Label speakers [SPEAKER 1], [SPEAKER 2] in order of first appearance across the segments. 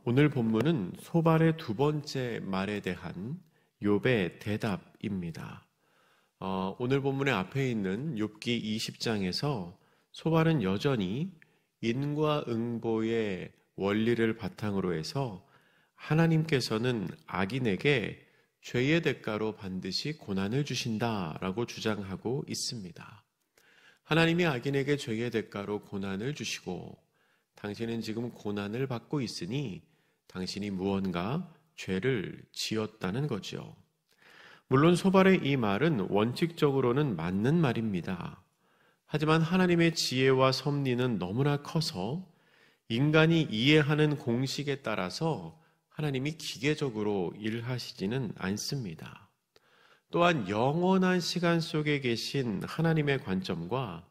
[SPEAKER 1] 오늘 본문은 소발의 두 번째 말에 대한 욥의 대답입니다. 오늘 본문의 앞에 있는 욥기 20장에서 소발은 여전히 인과응보의 원리를 바탕으로 해서 하나님께서는 악인에게 죄의 대가로 반드시 고난을 주신다라고 주장하고 있습니다. 하나님이 악인에게 죄의 대가로 고난을 주시고 당신은 지금 고난을 받고 있으니 당신이 무언가 죄를 지었다는 거죠. 물론 소발의 이 말은 원칙적으로는 맞는 말입니다. 하지만 하나님의 지혜와 섭리는 너무나 커서 인간이 이해하는 공식에 따라서 하나님이 기계적으로 일하시지는 않습니다. 또한 영원한 시간 속에 계신 하나님의 관점과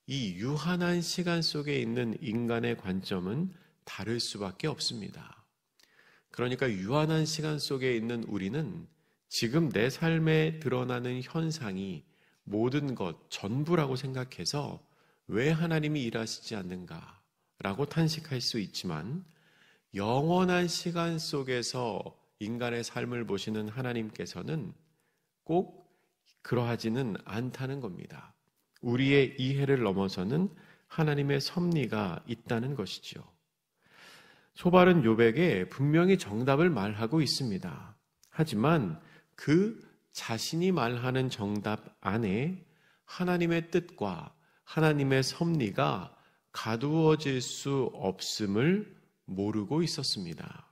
[SPEAKER 1] 이 유한한 시간 속에 있는 인간의 관점은 다를 수밖에 없습니다. 그러니까 유한한 시간 속에 있는 우리는 지금 내 삶에 드러나는 현상이 모든 것, 전부라고 생각해서 왜 하나님이 일하시지 않는가라고 탄식할 수 있지만 영원한 시간 속에서 인간의 삶을 보시는 하나님께서는 꼭 그러하지는 않다는 겁니다. 우리의 이해를 넘어서는 하나님의 섭리가 있다는 것이죠. 소발은 욥에게 분명히 정답을 말하고 있습니다. 하지만 그 자신이 말하는 정답 안에 하나님의 뜻과 하나님의 섭리가 가두어질 수 없음을 모르고 있었습니다.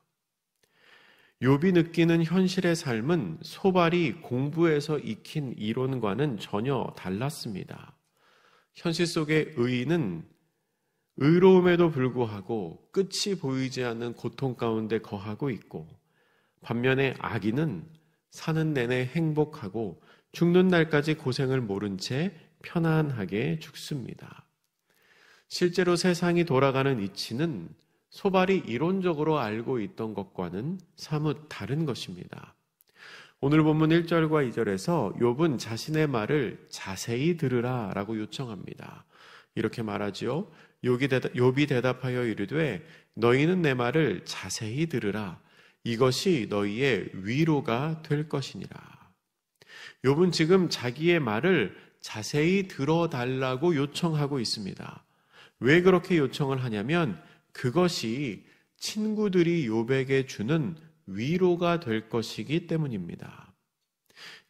[SPEAKER 1] 욥이 느끼는 현실의 삶은 소발이 공부해서 익힌 이론과는 전혀 달랐습니다. 현실 속의 의인은 의로움에도 불구하고 끝이 보이지 않는 고통 가운데 거하고 있고, 반면에 악인은 사는 내내 행복하고 죽는 날까지 고생을 모른 채 편안하게 죽습니다. 실제로 세상이 돌아가는 이치는 소발이 이론적으로 알고 있던 것과는 사뭇 다른 것입니다. 오늘 본문 1절과 2절에서 욥은 자신의 말을 자세히 들으라 라고 요청합니다. 이렇게 말하지요. 욥이 대답하여 이르되 너희는 내 말을 자세히 들으라. 이것이 너희의 위로가 될 것이니라. 욥은 지금 자기의 말을 자세히 들어달라고 요청하고 있습니다. 왜 그렇게 요청을 하냐면 그것이 친구들이 욥에게 주는 위로가 될 것이기 때문입니다.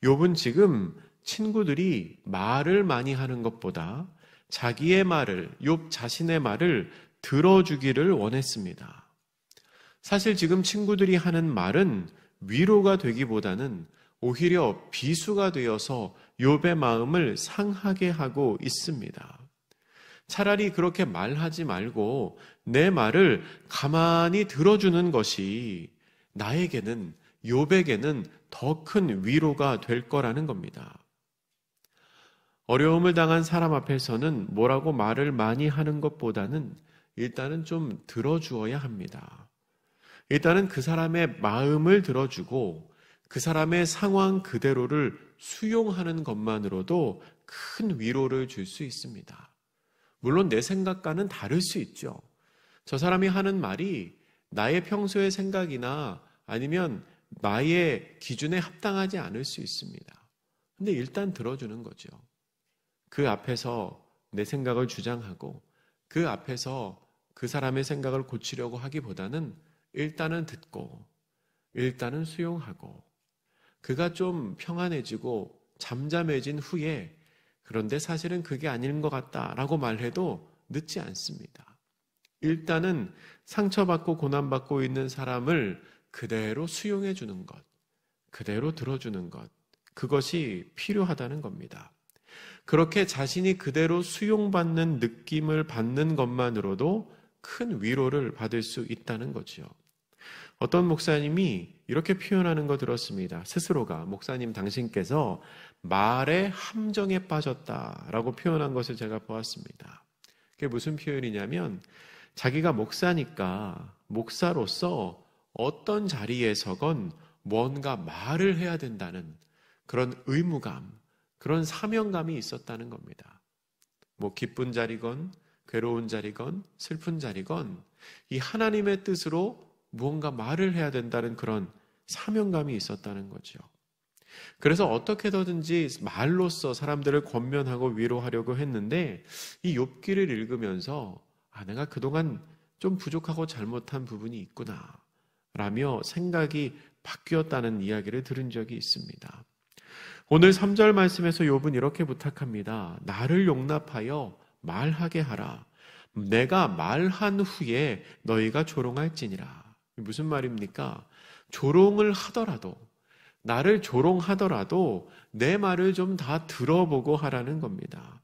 [SPEAKER 1] 욥은 지금 친구들이 말을 많이 하는 것보다 자기의 말을, 욥 자신의 말을 들어주기를 원했습니다. 사실 지금 친구들이 하는 말은 위로가 되기보다는 오히려 비수가 되어서 욥의 마음을 상하게 하고 있습니다. 차라리 그렇게 말하지 말고 내 말을 가만히 들어주는 것이 나에게는, 욥에게는 더 큰 위로가 될 거라는 겁니다. 어려움을 당한 사람 앞에서는 뭐라고 말을 많이 하는 것보다는 일단은 좀 들어주어야 합니다. 일단은 그 사람의 마음을 들어주고 그 사람의 상황 그대로를 수용하는 것만으로도 큰 위로를 줄 수 있습니다. 물론 내 생각과는 다를 수 있죠. 저 사람이 하는 말이 나의 평소의 생각이나 아니면 나의 기준에 합당하지 않을 수 있습니다. 근데 일단 들어주는 거죠. 그 앞에서 내 생각을 주장하고 그 앞에서 그 사람의 생각을 고치려고 하기보다는 일단은 듣고 일단은 수용하고 그가 좀 평안해지고 잠잠해진 후에 그런데 사실은 그게 아닌 것 같다라고 말해도 늦지 않습니다. 일단은 상처받고 고난받고 있는 사람을 그대로 수용해 주는 것, 그대로 들어주는 것, 그것이 필요하다는 겁니다. 그렇게 자신이 그대로 수용받는 느낌을 받는 것만으로도 큰 위로를 받을 수 있다는 거죠. 어떤 목사님이 이렇게 표현하는 거 들었습니다. 스스로가, 목사님 당신께서 말의 함정에 빠졌다라고 표현한 것을 제가 보았습니다. 그게 무슨 표현이냐면 자기가 목사니까 목사로서 어떤 자리에서건 뭔가 말을 해야 된다는 그런 의무감, 그런 사명감이 있었다는 겁니다. 뭐 기쁜 자리건 괴로운 자리건 슬픈 자리건 이 하나님의 뜻으로 무언가 말을 해야 된다는 그런 사명감이 있었다는 거죠. 그래서 어떻게든지 말로써 사람들을 권면하고 위로하려고 했는데 이 욥기를 읽으면서 내가 그동안 좀 부족하고 잘못한 부분이 있구나 라며 생각이 바뀌었다는 이야기를 들은 적이 있습니다. 오늘 3절 말씀에서 욥은 이렇게 부탁합니다. 나를 용납하여 말하게 하라. 내가 말한 후에 너희가 조롱할지니라. 무슨 말입니까? 조롱을 하더라도, 나를 조롱하더라도 내 말을 좀 다 들어보고 하라는 겁니다.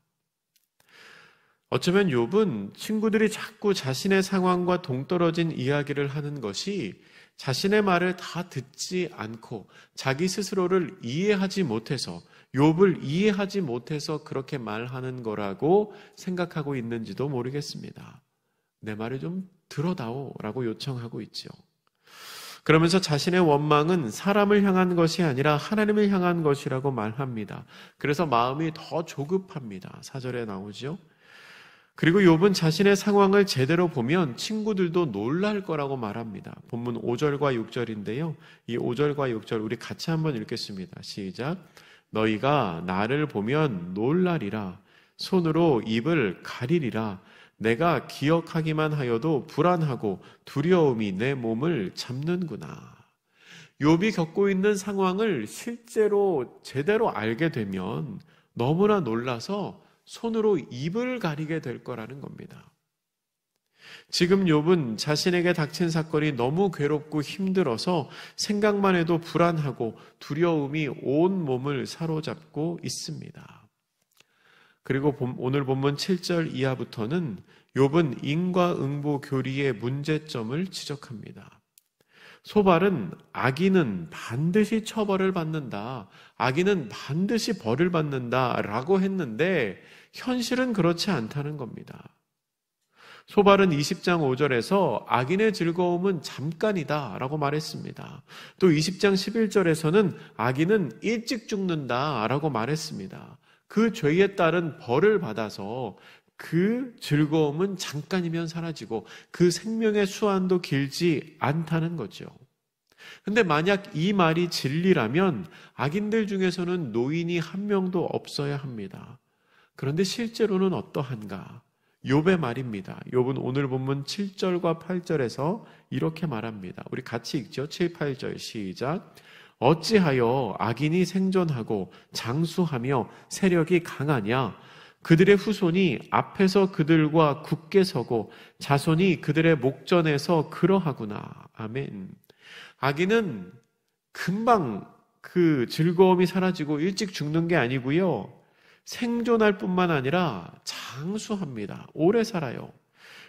[SPEAKER 1] 어쩌면 욥은 친구들이 자꾸 자신의 상황과 동떨어진 이야기를 하는 것이 자신의 말을 다 듣지 않고 자기 스스로를 이해하지 못해서, 욥을 이해하지 못해서 그렇게 말하는 거라고 생각하고 있는지도 모르겠습니다. 내 말을 좀 들어다오라고 요청하고 있죠. 그러면서 자신의 원망은 사람을 향한 것이 아니라 하나님을 향한 것이라고 말합니다. 그래서 마음이 더 조급합니다. 4절에 나오죠. 그리고 욥은 자신의 상황을 제대로 보면 친구들도 놀랄 거라고 말합니다. 본문 5절과 6절인데요. 이 5절과 6절 우리 같이 한번 읽겠습니다. 시작. 너희가 나를 보면 놀라리라. 손으로 입을 가리리라. 내가 기억하기만 하여도 불안하고 두려움이 내 몸을 잡는구나. 욥이 겪고 있는 상황을 실제로 제대로 알게 되면 너무나 놀라서 손으로 입을 가리게 될 거라는 겁니다. 지금 욥은 자신에게 닥친 사건이 너무 괴롭고 힘들어서 생각만 해도 불안하고 두려움이 온 몸을 사로잡고 있습니다. 그리고 오늘 본문 7절 이하부터는 욥은 인과응보 교리의 문제점을 지적합니다. 소발은 악인은 반드시 처벌을 받는다. 악인은 반드시 벌을 받는다 라고 했는데 현실은 그렇지 않다는 겁니다. 소발은 20장 5절에서 악인의 즐거움은 잠깐이다 라고 말했습니다. 또 20장 11절에서는 악인은 일찍 죽는다 라고 말했습니다. 그 죄에 따른 벌을 받아서 그 즐거움은 잠깐이면 사라지고 그 생명의 수완도 길지 않다는 거죠. 근데 만약 이 말이 진리라면 악인들 중에서는 노인이 한 명도 없어야 합니다. 그런데 실제로는 어떠한가? 욥의 말입니다. 욥은 오늘 본문 7절과 8절에서 이렇게 말합니다. 우리 같이 읽죠. 7, 8절 시작. 어찌하여 악인이 생존하고 장수하며 세력이 강하냐? 그들의 후손이 앞에서 그들과 굳게 서고 자손이 그들의 목전에서 그러하구나. 아멘. 악인은 금방 그 즐거움이 사라지고 일찍 죽는 게 아니고요. 생존할 뿐만 아니라 장수합니다. 오래 살아요.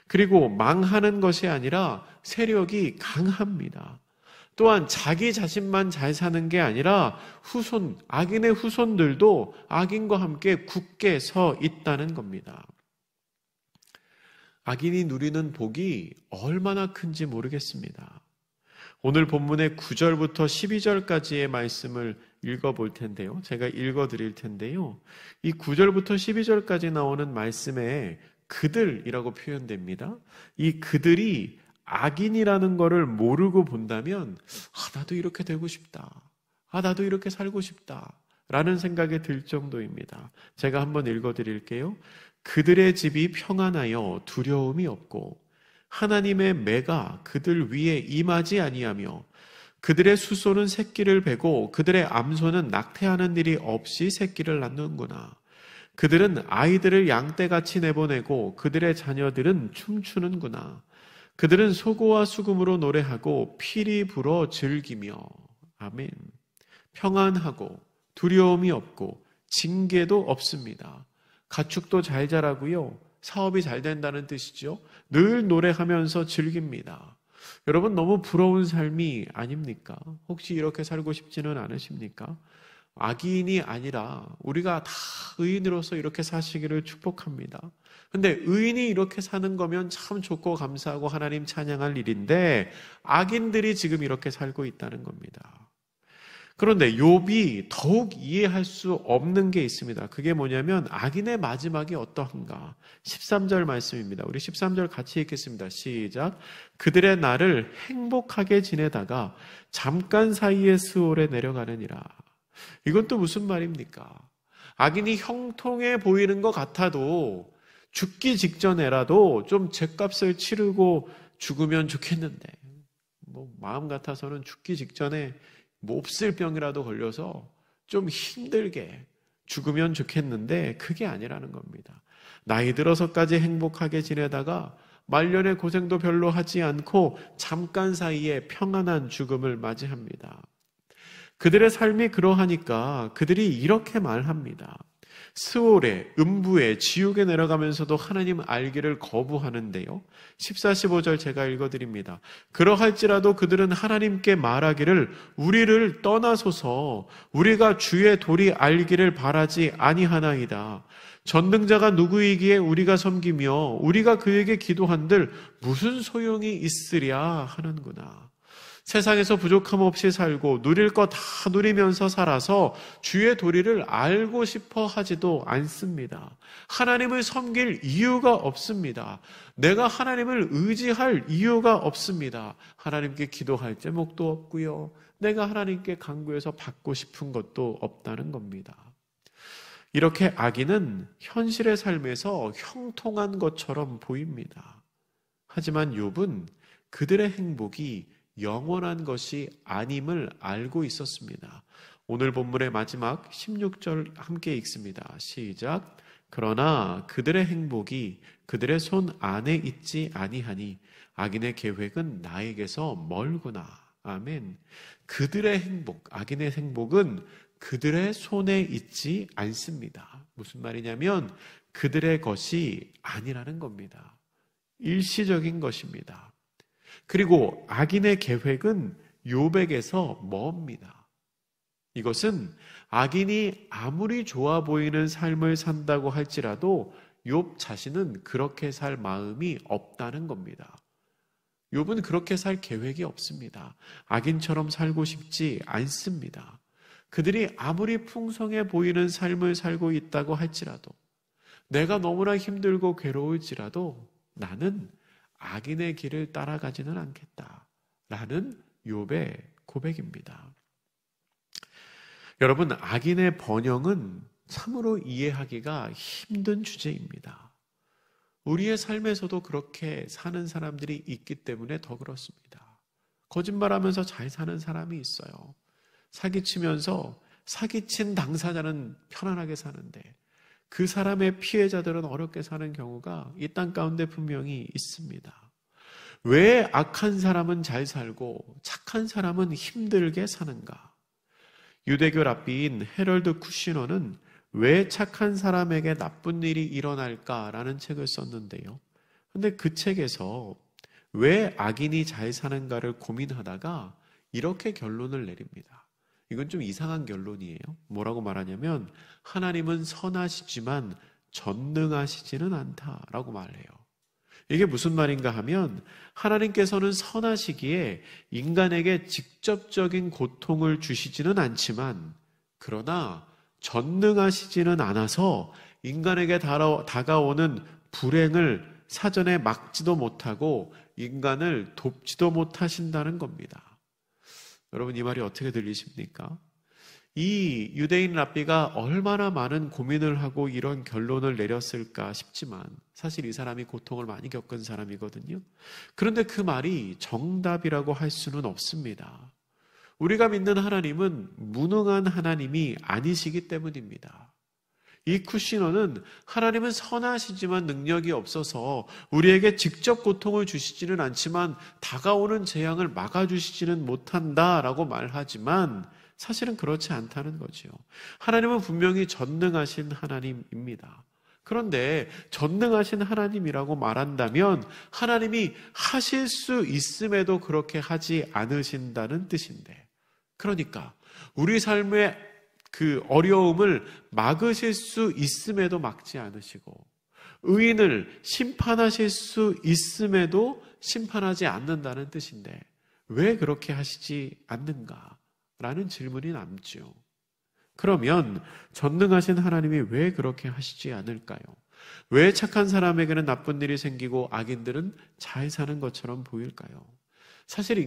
[SPEAKER 1] 그리고 망하는 것이 아니라 세력이 강합니다. 또한 자기 자신만 잘 사는 게 아니라 악인의 후손들도 악인과 함께 굳게 서 있다는 겁니다. 악인이 누리는 복이 얼마나 큰지 모르겠습니다. 오늘 본문의 9절부터 12절까지의 말씀을 읽어볼 텐데요. 제가 읽어드릴 텐데요. 이 9절부터 12절까지 나오는 말씀에 그들이라고 표현됩니다. 이 그들이 악인이라는 거를 모르고 본다면 나도 이렇게 되고 싶다. 나도 이렇게 살고 싶다. 라는 생각이 들 정도입니다. 제가 한번 읽어드릴게요. 그들의 집이 평안하여 두려움이 없고 하나님의 매가 그들 위에 임하지 아니하며 그들의 수소는 새끼를 베고 그들의 암소는 낙태하는 일이 없이 새끼를 낳는구나. 그들은 아이들을 양떼같이 내보내고 그들의 자녀들은 춤추는구나. 그들은 소고와 수금으로 노래하고 피리 불어 즐기며. 아멘. 평안하고 두려움이 없고 징계도 없습니다. 가축도 잘 자라고요. 사업이 잘 된다는 뜻이죠. 늘 노래하면서 즐깁니다. 여러분 너무 부러운 삶이 아닙니까? 혹시 이렇게 살고 싶지는 않으십니까? 악인이 아니라 우리가 다 의인으로서 이렇게 사시기를 축복합니다. 근데 의인이 이렇게 사는 거면 참 좋고 감사하고 하나님 찬양할 일인데 악인들이 지금 이렇게 살고 있다는 겁니다. 그런데 욥이 더욱 이해할 수 없는 게 있습니다. 그게 뭐냐면 악인의 마지막이 어떠한가. 13절 말씀입니다. 우리 13절 같이 읽겠습니다. 시작. 그들의 날을 행복하게 지내다가 잠깐 사이에 스올에 내려가느니라. 이건 또 무슨 말입니까? 악인이 형통해 보이는 것 같아도 죽기 직전에라도 좀 죗값을 치르고 죽으면 좋겠는데, 마음 같아서는 죽기 직전에 몹쓸 병이라도 걸려서 좀 힘들게 죽으면 좋겠는데 그게 아니라는 겁니다. 나이 들어서까지 행복하게 지내다가 말년에 고생도 별로 하지 않고 잠깐 사이에 평안한 죽음을 맞이합니다. 그들의 삶이 그러하니까 그들이 이렇게 말합니다. 스올에, 음부에, 지옥에 내려가면서도 하나님 알기를 거부하는데요. 14, 15절 제가 읽어드립니다. 그러할지라도 그들은 하나님께 말하기를 우리를 떠나소서 우리가 주의 도리 알기를 바라지 아니하나이다. 전능자가 누구이기에 우리가 섬기며 우리가 그에게 기도한들 무슨 소용이 있으랴 하는구나. 세상에서 부족함 없이 살고 누릴 거 다 누리면서 살아서 주의 도리를 알고 싶어 하지도 않습니다. 하나님을 섬길 이유가 없습니다. 내가 하나님을 의지할 이유가 없습니다. 하나님께 기도할 제목도 없고요. 내가 하나님께 간구해서 받고 싶은 것도 없다는 겁니다. 이렇게 악인은 현실의 삶에서 형통한 것처럼 보입니다. 하지만 욥은 그들의 행복이 영원한 것이 아님을 알고 있었습니다. 오늘 본문의 마지막 16절 함께 읽습니다. 시작. 그러나 그들의 행복이 그들의 손 안에 있지 아니하니 악인의 계획은 나에게서 멀구나. 아멘. 그들의 행복, 악인의 행복은 그들의 손에 있지 않습니다. 무슨 말이냐면 그들의 것이 아니라는 겁니다. 일시적인 것입니다. 그리고 악인의 계획은 욥에게서 멉니다. 이것은 악인이 아무리 좋아 보이는 삶을 산다고 할지라도 욥 자신은 그렇게 살 마음이 없다는 겁니다. 욥은 그렇게 살 계획이 없습니다. 악인처럼 살고 싶지 않습니다. 그들이 아무리 풍성해 보이는 삶을 살고 있다고 할지라도 내가 너무나 힘들고 괴로울지라도 나는 악인의 길을 따라가지는 않겠다라는 욥의 고백입니다. 여러분, 악인의 번영은 참으로 이해하기가 힘든 주제입니다. 우리의 삶에서도 그렇게 사는 사람들이 있기 때문에 더 그렇습니다. 거짓말하면서 잘 사는 사람이 있어요. 사기치면서 사기친 당사자는 편안하게 사는데 그 사람의 피해자들은 어렵게 사는 경우가 이 땅 가운데 분명히 있습니다. 왜 악한 사람은 잘 살고 착한 사람은 힘들게 사는가? 유대교 랍비인 헤럴드 쿠시너는 왜 착한 사람에게 나쁜 일이 일어날까라는 책을 썼는데요. 근데 그 책에서 왜 악인이 잘 사는가를 고민하다가 이렇게 결론을 내립니다. 이건 좀 이상한 결론이에요. 뭐라고 말하냐면 하나님은 선하시지만 전능하시지는 않다라고 말해요. 이게 무슨 말인가 하면 하나님께서는 선하시기에 인간에게 직접적인 고통을 주시지는 않지만 그러나 전능하시지는 않아서 인간에게 다가오는 불행을 사전에 막지도 못하고 인간을 돕지도 못하신다는 겁니다. 여러분, 이 말이 어떻게 들리십니까? 이 유대인 랍비가 얼마나 많은 고민을 하고 이런 결론을 내렸을까 싶지만 사실 이 사람이 고통을 많이 겪은 사람이거든요. 그런데 그 말이 정답이라고 할 수는 없습니다. 우리가 믿는 하나님은 무능한 하나님이 아니시기 때문입니다. 이 쿠시너는 하나님은 선하시지만 능력이 없어서 우리에게 직접 고통을 주시지는 않지만 다가오는 재앙을 막아주시지는 못한다라고 말하지만 사실은 그렇지 않다는 거죠. 하나님은 분명히 전능하신 하나님입니다. 그런데 전능하신 하나님이라고 말한다면 하나님이 하실 수 있음에도 그렇게 하지 않으신다는 뜻인데, 그러니까 우리 삶의 그 어려움을 막으실 수 있음에도 막지 않으시고 의인을 심판하실 수 있음에도 심판하지 않는다는 뜻인데 왜 그렇게 하시지 않는가? 라는 질문이 남죠. 그러면 전능하신 하나님이 왜 그렇게 하시지 않을까요? 왜 착한 사람에게는 나쁜 일이 생기고 악인들은 잘 사는 것처럼 보일까요? 사실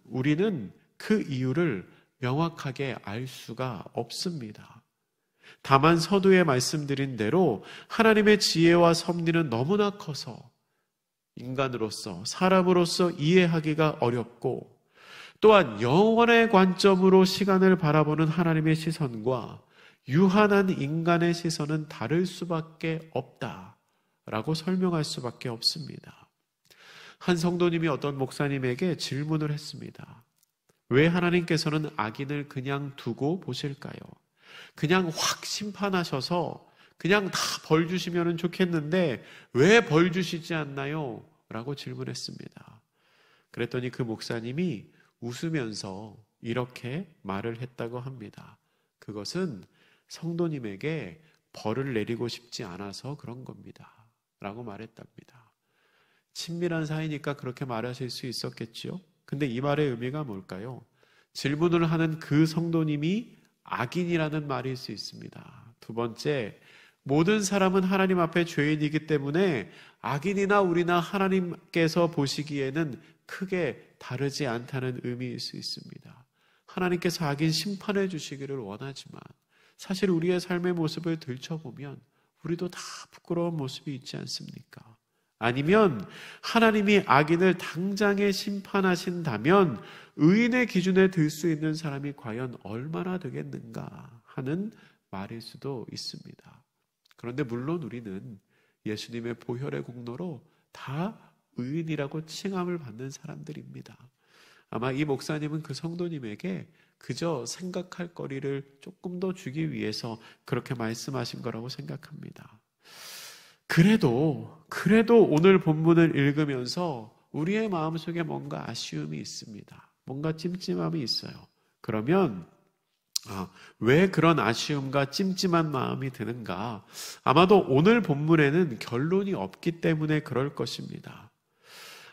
[SPEAKER 1] 우리는 그 이유를 명확하게 알 수가 없습니다. 다만 서두에 말씀드린 대로 하나님의 지혜와 섭리는 너무나 커서 인간으로서, 사람으로서 이해하기가 어렵고, 또한 영원의 관점으로 시간을 바라보는 하나님의 시선과 유한한 인간의 시선은 다를 수밖에 없다라고 설명할 수밖에 없습니다. 한 성도님이 어떤 목사님에게 질문을 했습니다. 왜 하나님께서는 악인을 그냥 두고 보실까요? 그냥 확 심판하셔서 그냥 다 벌 주시면 좋겠는데 왜 벌 주시지 않나요? 라고 질문했습니다. 그랬더니 그 목사님이 웃으면서 이렇게 말을 했다고 합니다. 그것은 성도님에게 벌을 내리고 싶지 않아서 그런 겁니다. 라고 말했답니다. 친밀한 사이니까 그렇게 말하실 수 있었겠지요? 근데 이 말의 의미가 뭘까요? 질문을 하는 그 성도님이 악인이라는 말일 수 있습니다. 두 번째, 모든 사람은 하나님 앞에 죄인이기 때문에 악인이나 우리나 하나님께서 보시기에는 크게 다르지 않다는 의미일 수 있습니다. 하나님께서 악인 심판해 주시기를 원하지만 사실 우리의 삶의 모습을 들춰보면 우리도 다 부끄러운 모습이 있지 않습니까? 아니면 하나님이 악인을 당장에 심판하신다면 의인의 기준에 들 수 있는 사람이 과연 얼마나 되겠는가 하는 말일 수도 있습니다. 그런데 물론 우리는 예수님의 보혈의 공로로 다 의인이라고 칭함을 받는 사람들입니다. 아마 이 목사님은 그 성도님에게 그저 생각할 거리를 조금 더 주기 위해서 그렇게 말씀하신 거라고 생각합니다. 그래도 오늘 본문을 읽으면서 우리의 마음속에 뭔가 아쉬움이 있습니다. 뭔가 찜찜함이 있어요. 그러면 왜 그런 아쉬움과 찜찜한 마음이 드는가? 아마도 오늘 본문에는 결론이 없기 때문에 그럴 것입니다.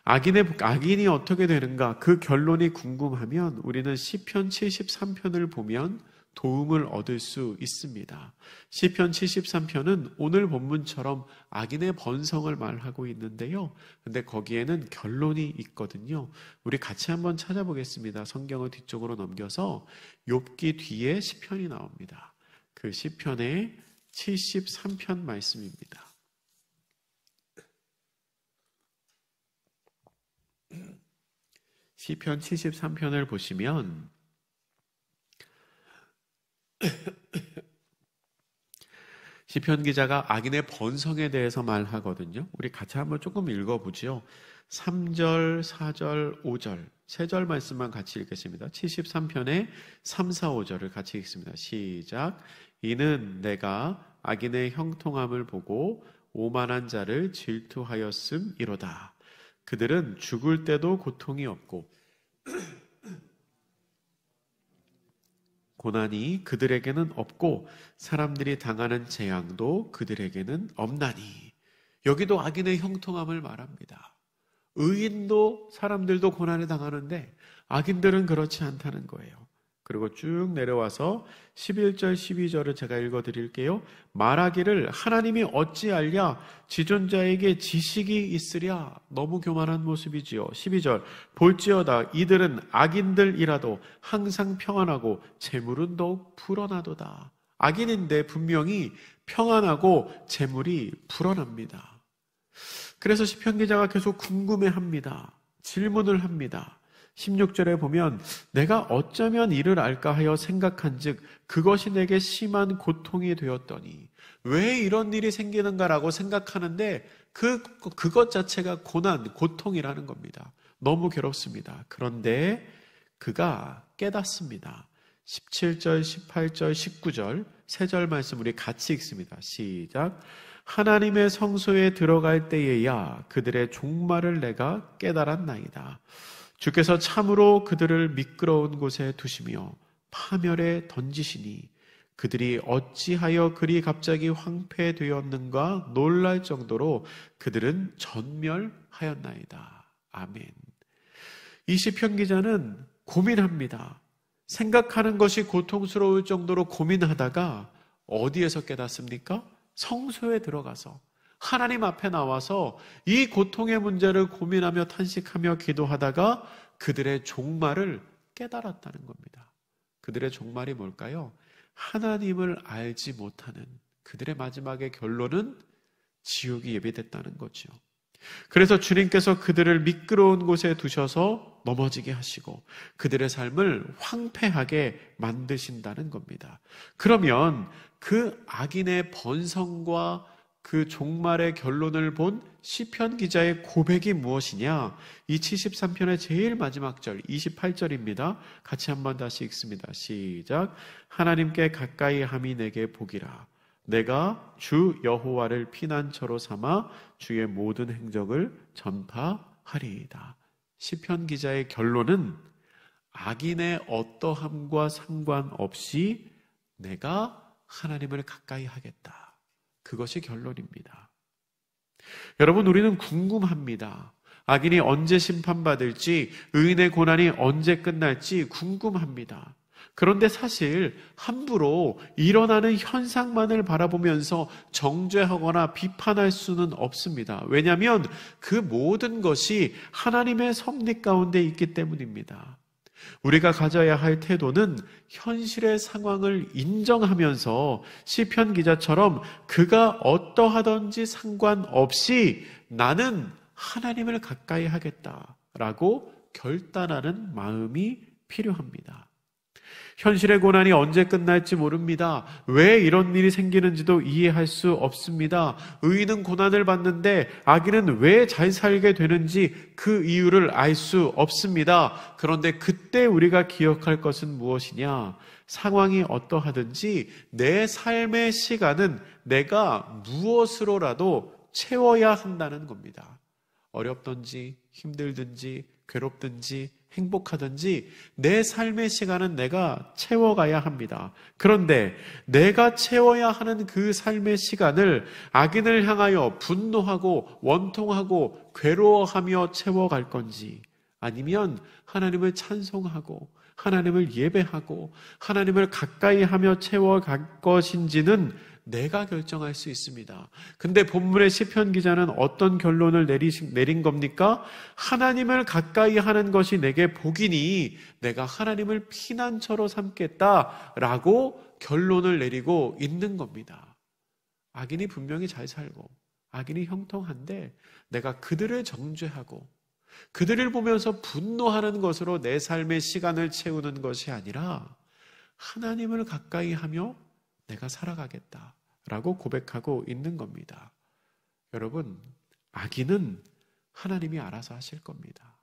[SPEAKER 1] 악인이 어떻게 되는가? 그 결론이 궁금하면 우리는 시편 73편을 보면 도움을 얻을 수 있습니다. 시편 73편은 오늘 본문처럼 악인의 번성을 말하고 있는데요. 근데 거기에는 결론이 있거든요. 우리 같이 한번 찾아보겠습니다. 성경을 뒤쪽으로 넘겨서 욥기 뒤에 시편이 나옵니다. 그 시편의 73편 말씀입니다. 시편 73편을 보시면 시편 기자가 악인의 번성에 대해서 말하거든요. 우리 같이 한번 조금 읽어보죠. 3절, 4절, 5절 세 절 말씀만 같이 읽겠습니다. 73편의 3, 4, 5절을 같이 읽습니다. 시작. 이는 내가 악인의 형통함을 보고 오만한 자를 질투하였음이로다. 그들은 죽을 때도 고통이 없고 고난이 그들에게는 없고 사람들이 당하는 재앙도 그들에게는 없나니. 여기도 악인의 형통함을 말합니다. 의인도 사람들도 고난을 당하는데 악인들은 그렇지 않다는 거예요. 그리고 쭉 내려와서 11절 12절을 제가 읽어드릴게요. 말하기를 하나님이 어찌 알랴? 지존자에게 지식이 있으랴? 너무 교만한 모습이지요. 12절 볼지어다 이들은 악인들이라도 항상 평안하고 재물은 더욱 불어나도다. 악인인데 분명히 평안하고 재물이 불어납니다. 그래서 시편 기자가 계속 궁금해합니다. 질문을 합니다. 16절에 보면 내가 어쩌면 이를 알까 하여 생각한즉 그것이 내게 심한 고통이 되었더니. 왜 이런 일이 생기는가라고 생각하는데 그것 자체가 고통이라는 겁니다. 너무 괴롭습니다. 그런데 그가 깨닫습니다. 17절, 18절, 19절 세 절 말씀 우리 같이 읽습니다. 시작. 하나님의 성소에 들어갈 때에야 그들의 종말을 내가 깨달았나이다. 주께서 참으로 그들을 미끄러운 곳에 두시며 파멸에 던지시니 그들이 어찌하여 그리 갑자기 황폐되었는가 놀랄 정도로 그들은 전멸하였나이다. 아멘. 이 시편 기자는 고민합니다. 생각하는 것이 고통스러울 정도로 고민하다가 어디에서 깨닫습니까? 성소에 들어가서 하나님 앞에 나와서 이 고통의 문제를 고민하며 탄식하며 기도하다가 그들의 종말을 깨달았다는 겁니다. 그들의 종말이 뭘까요? 하나님을 알지 못하는 그들의 마지막의 결론은 지옥이 예비됐다는 거죠. 그래서 주님께서 그들을 미끄러운 곳에 두셔서 넘어지게 하시고 그들의 삶을 황폐하게 만드신다는 겁니다. 그러면 그 악인의 번성과 그 종말의 결론을 본 시편 기자의 고백이 무엇이냐? 이 73편의 제일 마지막 절 28절입니다. 같이 한번 다시 읽습니다. 시작. 하나님께 가까이 함이 내게 복이라. 내가 주 여호와를 피난처로 삼아 주의 모든 행적을 전파하리이다. 시편 기자의 결론은 악인의 어떠함과 상관없이 내가 하나님을 가까이 하겠다. 그것이 결론입니다. 여러분, 우리는 궁금합니다. 악인이 언제 심판받을지, 의인의 고난이 언제 끝날지 궁금합니다. 그런데 사실 함부로 일어나는 현상만을 바라보면서 정죄하거나 비판할 수는 없습니다. 왜냐하면 그 모든 것이 하나님의 섭리 가운데 있기 때문입니다. 우리가 가져야 할 태도는 현실의 상황을 인정하면서 시편 기자처럼 그가 어떠하든지 상관없이 나는 하나님을 가까이 하겠다라고 결단하는 마음이 필요합니다. 현실의 고난이 언제 끝날지 모릅니다. 왜 이런 일이 생기는지도 이해할 수 없습니다. 의인은 고난을 받는데 악인은 왜 잘 살게 되는지 그 이유를 알 수 없습니다. 그런데 그때 우리가 기억할 것은 무엇이냐? 상황이 어떠하든지 내 삶의 시간은 내가 무엇으로라도 채워야 한다는 겁니다. 어렵든지 힘들든지 괴롭든지 행복하든지 내 삶의 시간은 내가 채워가야 합니다. 그런데 내가 채워야 하는 그 삶의 시간을 악인을 향하여 분노하고 원통하고 괴로워하며 채워갈 건지, 아니면 하나님을 찬송하고 하나님을 예배하고 하나님을 가까이 하며 채워갈 것인지는 내가 결정할 수 있습니다. 근데 본문의 시편 기자는 어떤 결론을 내린 겁니까? 하나님을 가까이 하는 것이 내게 복이니 내가 하나님을 피난처로 삼겠다라고 결론을 내리고 있는 겁니다. 악인이 분명히 잘 살고 악인이 형통한데 내가 그들을 정죄하고 그들을 보면서 분노하는 것으로 내 삶의 시간을 채우는 것이 아니라 하나님을 가까이 하며 내가 살아가겠다 라고 고백하고 있는 겁니다. 여러분, 악인은 하나님이 알아서 하실 겁니다.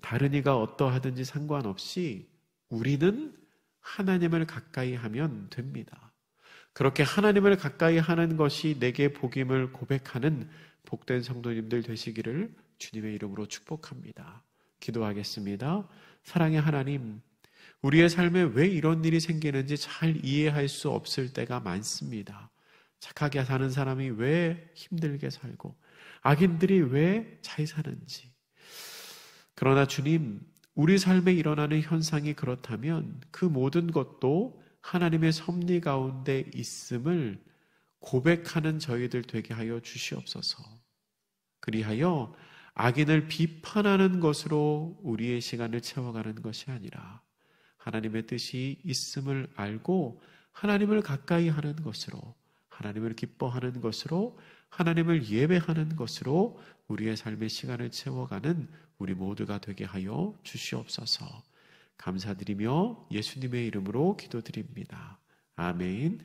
[SPEAKER 1] 다른 이가 어떠하든지 상관없이 우리는 하나님을 가까이 하면 됩니다. 그렇게 하나님을 가까이 하는 것이 내게 복임을 고백하는 복된 성도님들 되시기를 주님의 이름으로 축복합니다. 기도하겠습니다. 사랑의 하나님, 우리의 삶에 왜 이런 일이 생기는지 잘 이해할 수 없을 때가 많습니다. 착하게 사는 사람이 왜 힘들게 살고 악인들이 왜 잘 사는지. 그러나 주님, 우리 삶에 일어나는 현상이 그렇다면 그 모든 것도 하나님의 섭리 가운데 있음을 고백하는 저희들 되게 하여 주시옵소서. 그리하여 악인을 비판하는 것으로 우리의 시간을 채워가는 것이 아니라 하나님의 뜻이 있음을 알고 하나님을 가까이 하는 것으로, 하나님을 기뻐하는 것으로, 하나님을 예배하는 것으로 우리의 삶의 시간을 채워가는 우리 모두가 되게 하여 주시옵소서. 감사드리며 예수님의 이름으로 기도드립니다. 아멘.